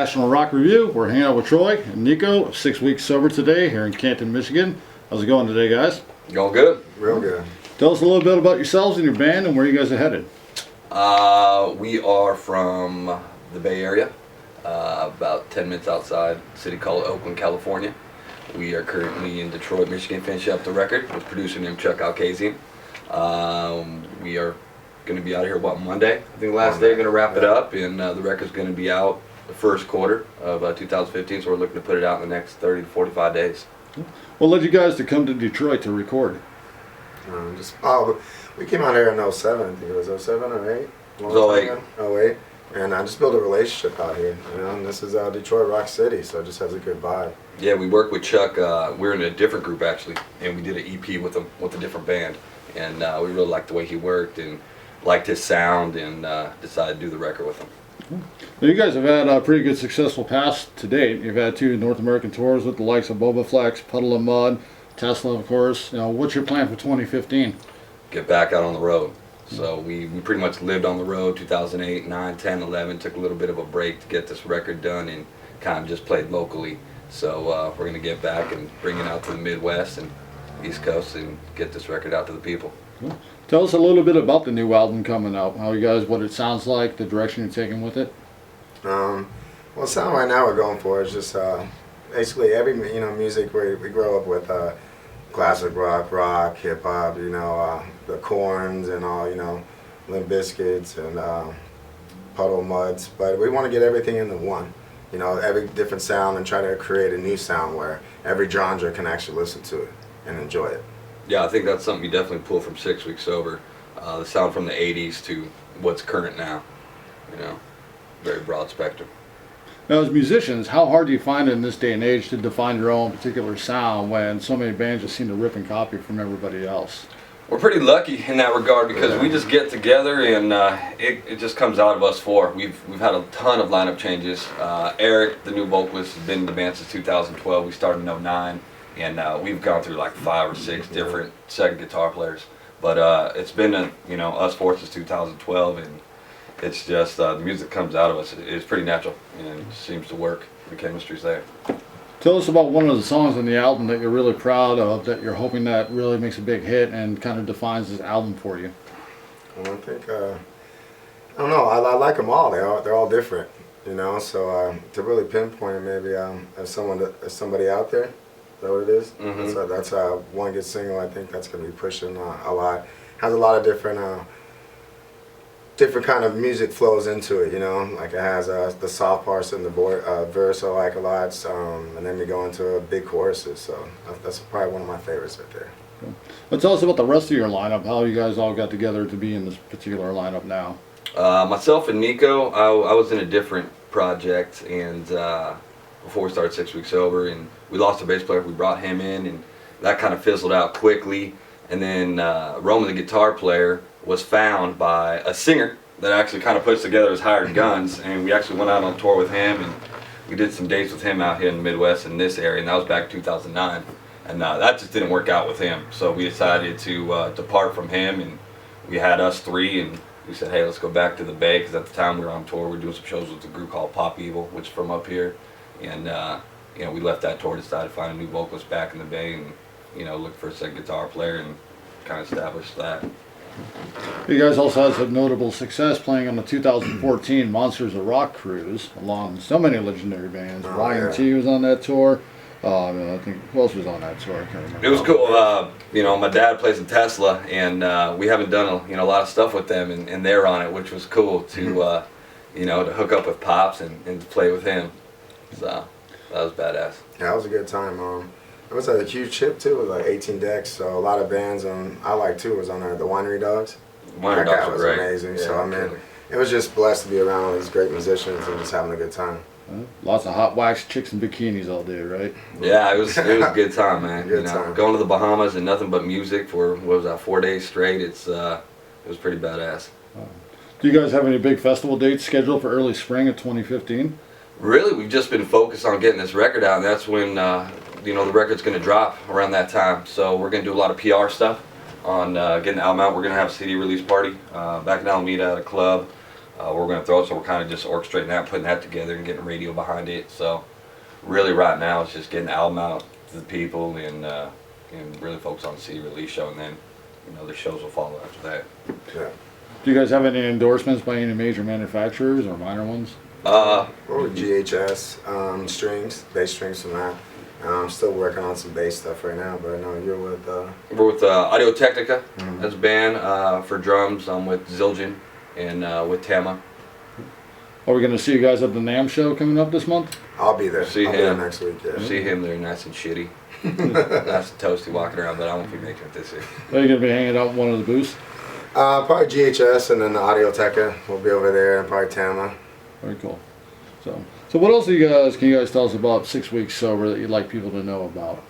National Rock Review. We're hanging out with Troy and Niko, 6 weeks sober today here in Canton, Michigan. How's it going today, guys? Going good. Real good. Tell us a little bit about yourselves and your band and where you guys are headed. We are from the Bay Area, about 10 minutes outside a city called Oakland, California. We are currently in Detroit, Michigan, finishing up the record with producer named Chuck Alkazian. We are going to be out here, Monday? I think last day, going to wrap it up, and the record's going to be out the first quarter of 2015, so we're looking to put it out in the next 30 to 45 days. What led you guys to come to Detroit to record? We came out here in 07, I think it was 07 or 8? It was 08. 08. And I just built a relationship out here, and this is Detroit Rock City, so it just has a good vibe. Yeah, we worked with Chuck. We're in a different group actually, and we did an EP with him with a different band, and we really liked the way he worked and liked his sound, and decided to do the record with him. Now, you guys have had a pretty good successful past to date. You've had 2 North American tours with the likes of Boba Flex, Puddle of Mud, Tesla, of course. What's your plan for 2015? Get back out on the road. So we pretty much lived on the road 2008, 9, 10, 11, took a little bit of a break to get this record done and kind of just played locally. So we're going to get back and bring it out to the Midwest and East Coast and get this record out to the people. Cool. Tell us a little bit about the new album coming out. How you guys, what it sounds like, the direction you're taking with it. Well, the sound right now we're going for is just basically every music we grow up with, classic rock, hip hop, the Corns and all, Limp Bizkits and Puddle Muds. But we want to get everything into one, every different sound, and try to create a new sound where every genre can actually listen to it and enjoy it. Yeah, I think that's something you definitely pull from 6 Weeks Sober. The sound from the 80s to what's current now, very broad spectrum. Now, as musicians, how hard do you find it in this day and age to define your own particular sound when so many bands just seem to rip and copy from everybody else? We're pretty lucky in that regard because we just get together and it just comes out of us four. We've had a ton of lineup changes. Eric, the new vocalist, has been in the band since 2012. We started in 09, and we've gone through like 5 or 6 different second guitar players. But it's been us four since 2012, and it's just the music comes out of us. It's pretty natural and it seems to work. The chemistry's there. Tell us about one of the songs on the album that you're really proud of, that you're hoping that really makes a big hit and kind of defines this album for you. Well, I think, I don't know, I like them all. They're all different, so to really pinpoint it, maybe as somebody out there, is that what it is? Mm-hmm. That's one good single I think that's going to be pushing a lot. Has a lot of different kind of music flows into it, like it has the soft parts in the verse I like a lot, and then we go into big choruses, so that's probably one of my favorites right there. Cool. Well, tell us about the rest of your lineup, how you guys all got together to be in this particular lineup now. Myself and Niko, I was in a different project, and before we started 6 Weeks Sober, and we lost a bass player. We brought him in, and that kind of fizzled out quickly. And then Roman, the guitar player, was found by a singer that actually kind of puts together his hired guns, and we actually went out on tour with him, and we did some dates with him out here in the Midwest in this area, and that was back in 2009. And that just didn't work out with him, so we decided to depart from him, and we had us 3, and we said, hey, let's go back to the Bay, because at the time we were on tour. We were doing some shows with a group called Pop Evil, which is from up here, and we left that tour, decided to find a new vocalist back in the Bay, and look for a second guitar player and kind of establish that. You guys also had some notable success playing on the 2014 Monsters of Rock cruise, along with so many legendary bands. Ryan T was on that tour. I think who else was on that tour? I can't remember. It was cool. My dad plays in Tesla, and we haven't done a lot of stuff with them, and they're on it, which was cool to to hook up with Pops and to play with him. So that was badass. Yeah, that was a good time. It was a huge trip too, with like 18 decks, so a lot of bands I like too was on there. The Winery Dogs. Winery Dogs was great. Amazing. Yeah, so it was just blessed to be around all these great musicians and just having a good time. Lots of hot wax chicks and bikinis all day, right? Yeah, it was a good time, man. Good time. Going to the Bahamas and nothing but music for 4 days straight. It was pretty badass. Do you guys have any big festival dates scheduled for early spring of 2015? Really, we've just been focused on getting this record out, and that's when the record's going to drop around that time. So we're going to do a lot of PR stuff on getting the album out. We're going to have a CD release party back in Alameda at a club. we're going to throw it. So we're kind of just orchestrating that, putting that together, and getting radio behind it. So really, right now, it's just getting the album out to the people and really focus on the CD release show, and then the shows will follow after that. Yeah. Do you guys have any endorsements by any major manufacturers or minor ones? Or GHS strings, bass strings from that. I'm still working on some bass stuff right now, but I know you're with. We're with Audio Technica as a band for drums. I'm with Zildjian and with Tama. Are we going to see you guys at the NAMM show coming up this month? I'll be there. See I'll be there him next week. Yeah. See him there, nice and shitty, nice and toasty, walking around. But I won't be making it this year. Are you going to be hanging out in one of the booths? Probably GHS and then the Audio Teca will be over there, and probably Tama. Very cool. So what else can you guys tell us about 6 Weeks Sober that you'd like people to know about?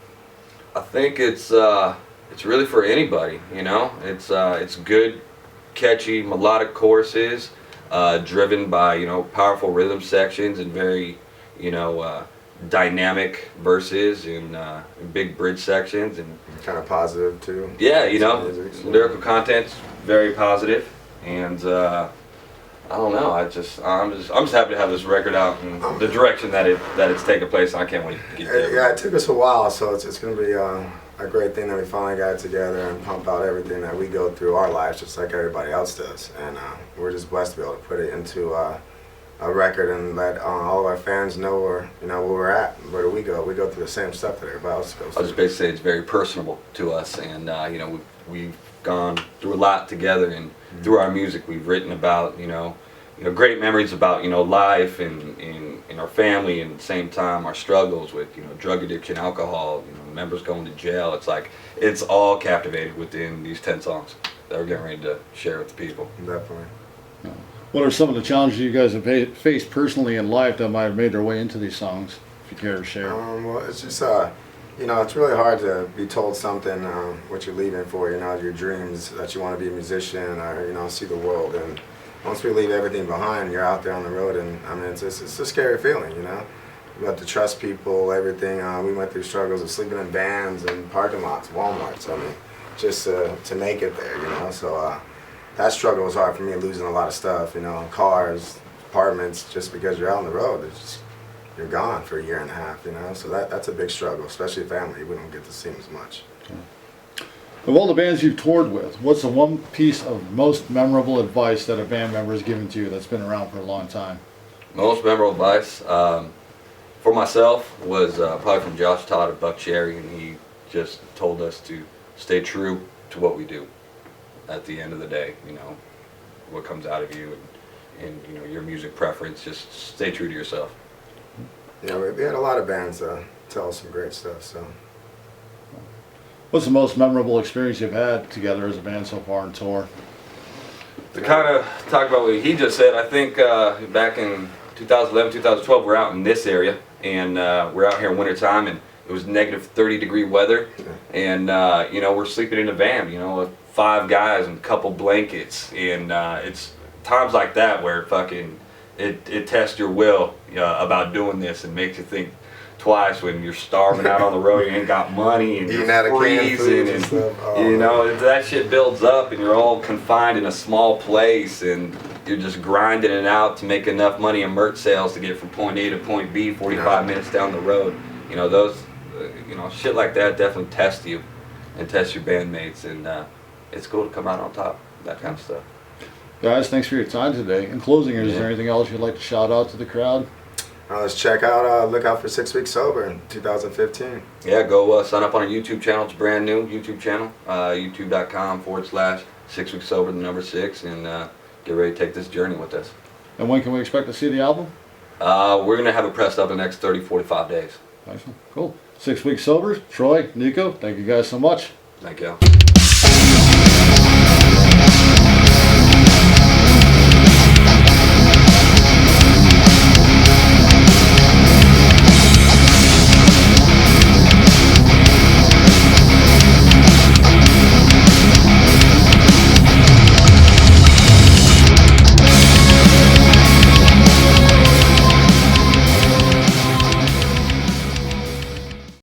I think it's really for anybody. It's good, catchy, melodic choruses, driven by powerful rhythm sections and very dynamic verses and big bridge sections and kind of positive too. Yeah, lyrical content's very positive, and I don't know. I'm just happy to have this record out and the direction that it's taken place. And I can't wait to get there. Yeah, it took us a while, so it's going to be a great thing that we finally got together and pump out everything that we go through our lives, just like everybody else does. And we're just blessed to be able to put it into a record and let all of our fans know where we're at. Where do we go? We go through the same stuff that everybody else goes through. I was just basically say it's very personable to us, and we've gone through a lot together, and through our music we've written about great memories about life and our family, and at the same time our struggles with drug addiction, alcohol, members going to jail. It's like it's all captivated within these 10 songs that we're getting ready to share with the people. Definitely. What are some of the challenges you guys have faced personally in life that might have made their way into these songs, if you care to share? Well, it's just it's really hard to be told something what you're leaving for, your dreams, that you want to be a musician or see the world. And once we leave everything behind, you're out there on the road, and it's a scary feeling, You have to trust people, everything. We went through struggles of sleeping in vans and parking lots, Walmarts. Just to make it there, So that struggle was hard for me, losing a lot of stuff, cars, apartments, just because you're out on the road. You're gone for a year and a half, So that's a big struggle, especially family. We don't get to see them as much. Of all the bands you've toured with, what's the one piece of most memorable advice that a band member has given to you that's been around for a long time? Most memorable advice for myself was probably from Josh Todd of Buck Cherry, and he just told us to stay true to what we do. At the end of the day, what comes out of you and your music preference, just stay true to yourself. Yeah, we had a lot of bands tell us some great stuff. So. What's the most memorable experience you've had together as a band so far on tour? To kind of talk about what he just said, I think back in 2011, 2012, we're out in this area, and we're out here in wintertime, and it was negative 30-degree weather, and we're sleeping in a van, with 5 guys and a couple blankets, and it's times like that where it tests your will about doing this and makes you think twice when you're starving out on the road, you ain't got money, and you're freezing, and that shit builds up, and you're all confined in a small place, and you're just grinding it out to make enough money in merch sales to get from point A to point B 45 minutes down the road. Those shit like that definitely test you and test your bandmates, and it's cool to come out on top, that kind of stuff. Guys, thanks for your time today. In closing, is there anything else you'd like to shout out to the crowd? Let's check out, look out for 6 Weeks Sober in 2015. Yeah, go sign up on our YouTube channel. It's a brand new YouTube channel, youtube.com/6 Weeks Sober, the number 6, and get ready to take this journey with us. And when can we expect to see the album? We're going to have it pressed up in the next 30-45 days. Excellent. Cool. 6 Weeks Sober. Troy, Niko, thank you guys so much. Thank you.